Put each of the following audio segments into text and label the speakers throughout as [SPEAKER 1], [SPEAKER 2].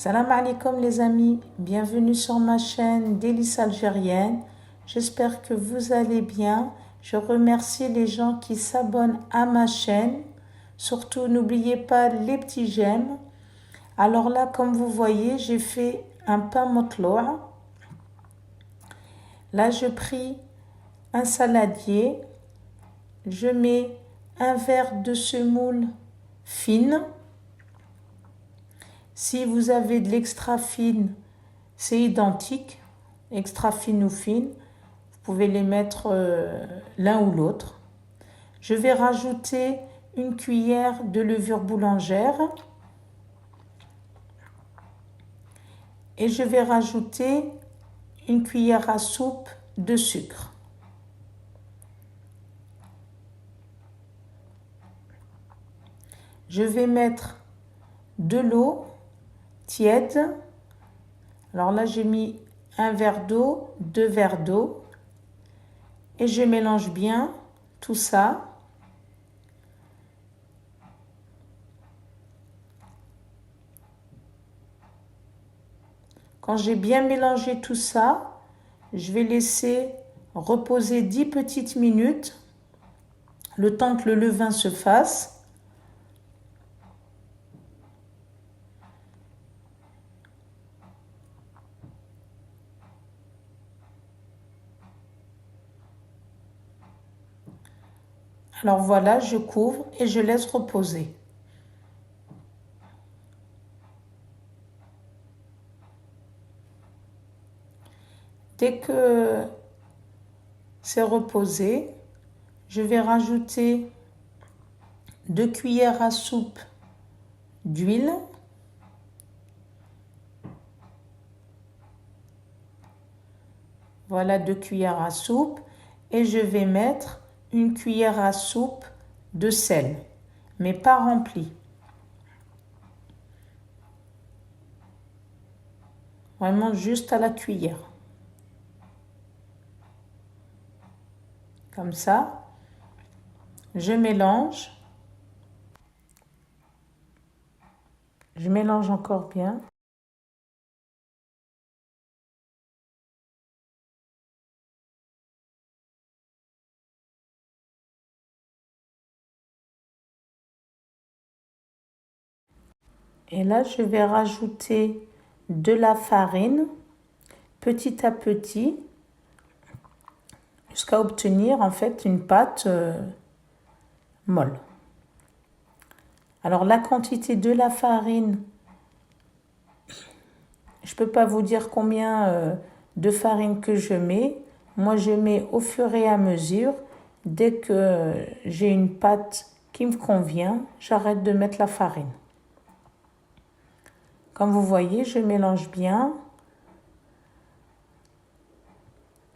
[SPEAKER 1] Salam alaikum les amis, bienvenue sur ma chaîne Délices algériennes. J'espère que vous allez bien. Je remercie les gens qui s'abonnent à ma chaîne. Surtout, n'oubliez pas les petits j'aime. Alors là, comme vous voyez, j'ai fait un pain motloa. Là, je pris un saladier. Je mets un verre de semoule fine. Si vous avez de l'extra fine, c'est identique, extra fine ou fine. Vous pouvez les mettre l'un ou l'autre. Je vais rajouter une cuillère de levure boulangère. Et je vais rajouter une cuillère à soupe de sucre. Je vais mettre de l'eau tiède. Alors là, j'ai mis un verre d'eau, 2 verres d'eau. Et je mélange bien tout ça. Quand j'ai bien mélangé tout ça, je vais laisser reposer 10 petites minutes, le temps que le levain se fasse. Alors voilà, je couvre et je laisse reposer. Dès que c'est reposé, je vais rajouter 2 cuillères à soupe d'huile. Voilà 2 cuillères à soupe. Et je vais mettre une cuillère à soupe de sel, mais pas remplie. Vraiment juste à la cuillère. Comme ça, je mélange. Je mélange encore bien. Et là, je vais rajouter de la farine petit à petit jusqu'à obtenir en fait une pâte molle. Alors la quantité de la farine, je ne peux pas vous dire combien de farine que je mets. Moi, je mets au fur et à mesure. Dès que j'ai une pâte qui me convient, j'arrête de mettre la farine. Comme vous voyez, je mélange bien.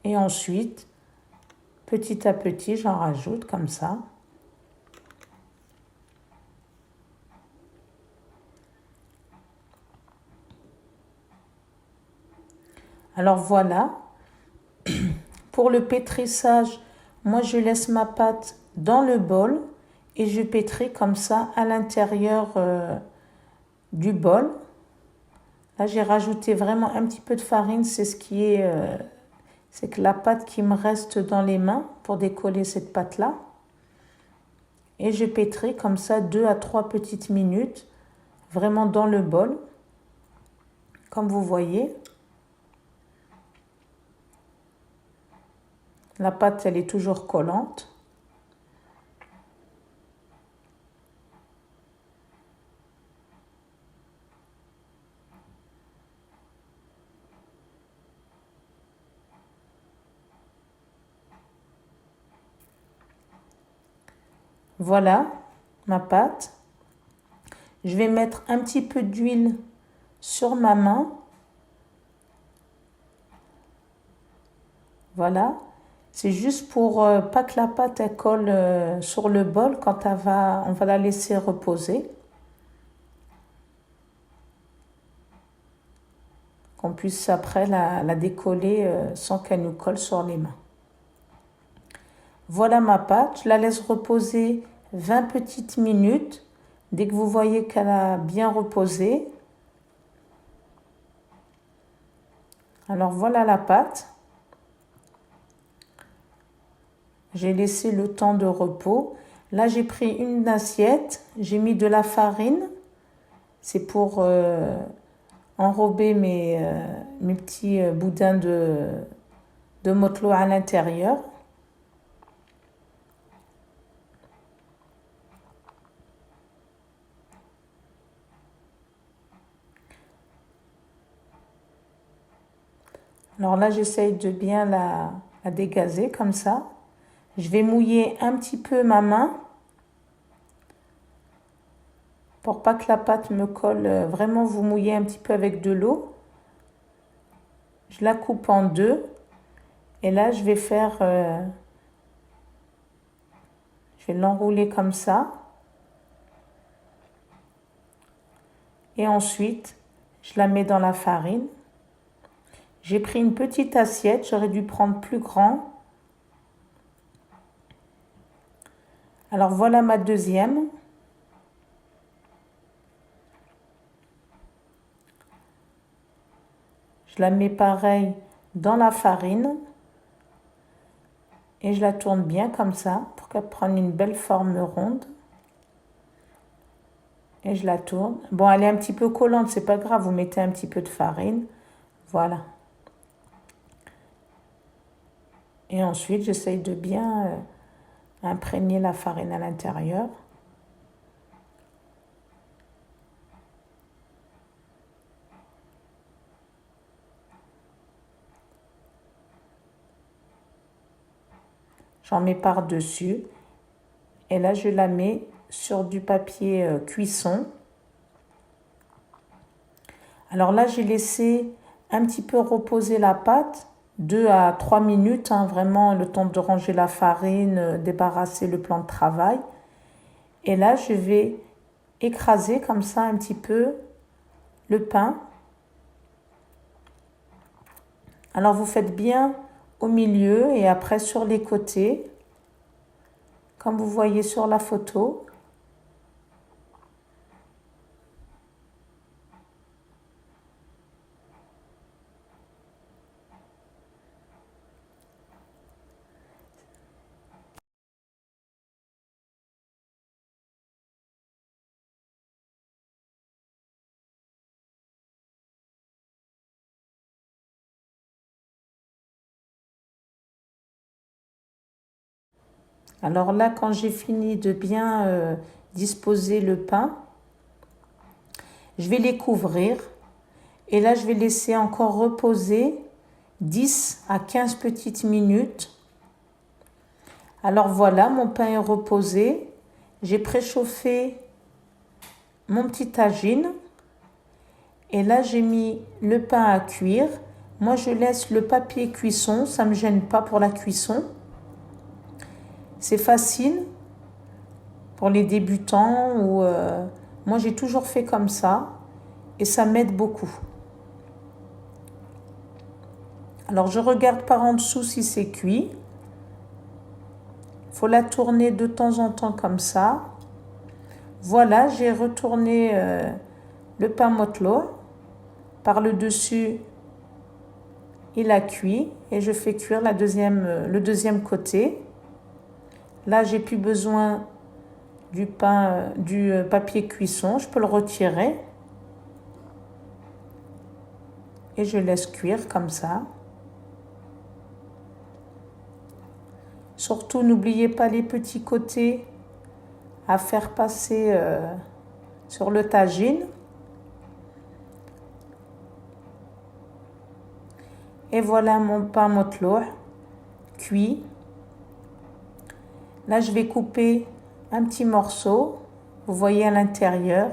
[SPEAKER 1] Et ensuite, petit à petit, j'en rajoute comme ça. Alors voilà. Pour le pétrissage, moi je laisse ma pâte dans le bol et je pétris comme ça à l'intérieur du bol. Là, j'ai rajouté vraiment un petit peu de farine, c'est ce qui est, c'est que la pâte qui me reste dans les mains pour décoller cette pâte-là. Et je pétris comme ça 2 à 3 petites minutes, vraiment dans le bol, comme vous voyez. La pâte, elle est toujours collante. Voilà ma pâte. Je vais mettre un petit peu d'huile sur ma main. Voilà. C'est juste pour pas que la pâte elle colle sur le bol quand on va la laisser reposer. Qu'on puisse après la décoller sans qu'elle nous colle sur les mains. Voilà ma pâte, je la laisse reposer 20 petites minutes. Dès que vous voyez qu'elle a bien reposé, Alors voilà la pâte. J'ai laissé le temps de repos. Là, j'ai pris une assiette, j'ai mis de la farine. C'est pour enrober mes petits boudins de motlo à l'intérieur. Alors là, j'essaye de bien la dégazer comme ça. Je vais mouiller un petit peu ma main pour pas que la pâte me colle. Vraiment, vous mouillez un petit peu avec de l'eau. Je la coupe en deux. Et là, je vais je vais l'enrouler comme ça. Et ensuite, je la mets dans la farine. J'ai pris une petite assiette, j'aurais dû prendre plus grand. Alors voilà ma deuxième. Je la mets pareil dans la farine. Et je la tourne bien comme ça pour qu'elle prenne une belle forme ronde. Et je la tourne. Bon, elle est un petit peu collante, c'est pas grave, vous mettez un petit peu de farine. Voilà. Et ensuite, j'essaye de bien imprégner la farine à l'intérieur. J'en mets par-dessus. Et là, je la mets sur du papier cuisson. Alors là, j'ai laissé un petit peu reposer la pâte, 2 à 3 minutes, hein, vraiment le temps de ranger la farine, débarrasser le plan de travail. Et là, je vais écraser comme ça un petit peu le pain. Alors vous faites bien au milieu et après sur les côtés, comme vous voyez sur la photo. Alors là, quand j'ai fini de bien disposer le pain, je vais les couvrir. Et là, je vais laisser encore reposer 10 à 15 petites minutes. Alors voilà, mon pain est reposé. J'ai préchauffé mon petit tagine. Et là, j'ai mis le pain à cuire. Moi, je laisse le papier cuisson. Ça ne me gêne pas pour la cuisson. C'est facile pour les débutants. Moi, j'ai toujours fait comme ça. Et ça m'aide beaucoup. Alors, je regarde par en dessous si c'est cuit. Il faut la tourner de temps en temps comme ça. Voilà, j'ai retourné le pain motlo. Par le dessus, il a cuit. Et je fais cuire le deuxième côté. Là, j'ai plus besoin du papier cuisson. Je peux le retirer. Et je laisse cuire comme ça. Surtout, n'oubliez pas les petits côtés à faire passer sur le tagine. Et voilà mon pain motlo cuit. Là, je vais couper un petit morceau. Vous voyez à l'intérieur.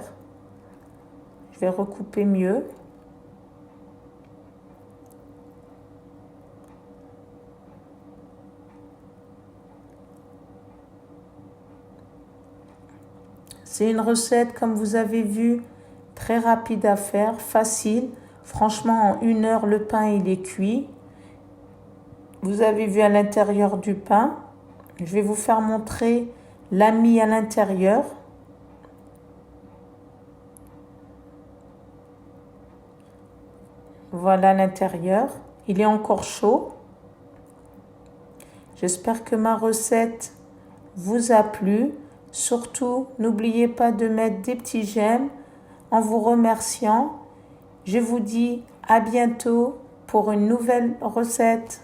[SPEAKER 1] Je vais recouper mieux. C'est une recette, comme vous avez vu, très rapide à faire, facile. Franchement, en 1 heure, le pain, il est cuit. Vous avez vu à l'intérieur du pain. Je vais vous faire montrer la mie à l'intérieur. Voilà l'intérieur. Il est encore chaud. J'espère que ma recette vous a plu. Surtout, n'oubliez pas de mettre des petits j'aime en vous remerciant. Je vous dis à bientôt pour une nouvelle recette.